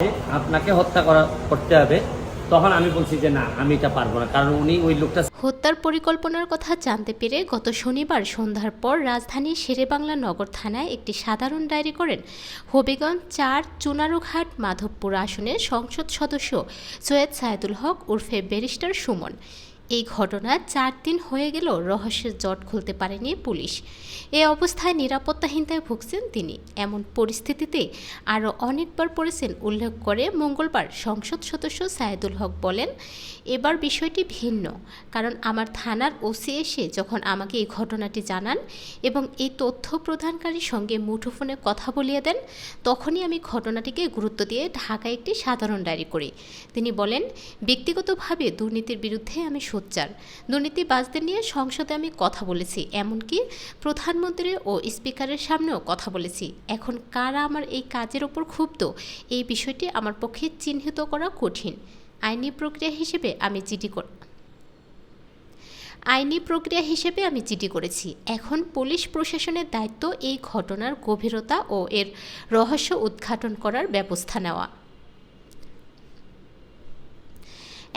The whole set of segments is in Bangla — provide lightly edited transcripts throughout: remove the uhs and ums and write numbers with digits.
আপনাকে হত্যা করতে হবে, তখন আমি বলছি যে না, আমি এটা পারবো না, কারণ উনি ওই লোকটা। হত্যার পরিকল্পনার কথা জানতে পেরে গত শনিবার সন্ধ্যার পর রাজধানীর শেরেবাংলা নগর থানায় একটি সাধারণ ডায়েরি করেন হবিগঞ্জ ৪ চুনারুঘাট মাধবপুর আসনের সংসদ সদস্য সৈয়দ সাইদুল হক উর্ফে ব্যারিস্টার সুমন। এই ঘটনা ৪ দিন হয়ে গেল রহস্যের জট খুলতে পারেনি পুলিশ। এ অবস্থায় নিরাপত্তাহীনতায় ভুগছেন তিনি। এমন পরিস্থিতিতে আরও অনেকবার পড়েছেন উল্লেখ করে মঙ্গলবার সংসদ সদস্য সাইদুল হক বলেন, এবার বিষয়টি ভিন্ন, কারণ আমার থানার ওসি এসে যখন আমাকে এই ঘটনাটি জানান এবং এই তথ্য প্রদানকারীর সঙ্গে মুঠোফোনে কথা বলিয়ে দেন, তখনই আমি ঘটনাটিকে গুরুত্ব দিয়ে ঢাকায় একটি সাধারণ ডায়েরি করি। তিনি বলেন, ব্যক্তিগতভাবে দুর্নীতির বিরুদ্ধে আমি সোচ্চার। দুর্নীতিবাজদের নিয়ে সংসদে আমি কথা বলেছি, এমনকি প্রধানমন্ত্রী ও স্পিকারের সামনেও কথা বলেছি। এখন কারা আমার এই কাজের ওপর ক্ষুব্ধ, এই বিষয়টি আমার পক্ষে চিহ্নিত করা কঠিন। আইনি প্রক্রিয়া হিসেবে আমি জিডি করেছি। এখন পুলিশ প্রশাসনের দায়িত্ব এই ঘটনার গভীরতা ও এর রহস্য উদ্ঘাটন করার ব্যবস্থা নেওয়া।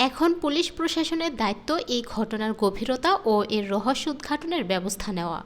এখন পুলিশ প্রশাসনের দায়িত্ব এই ঘটনার গভীরতা ও এর রহস্য উদ্ঘাটনের ব্যবস্থা নেওয়া।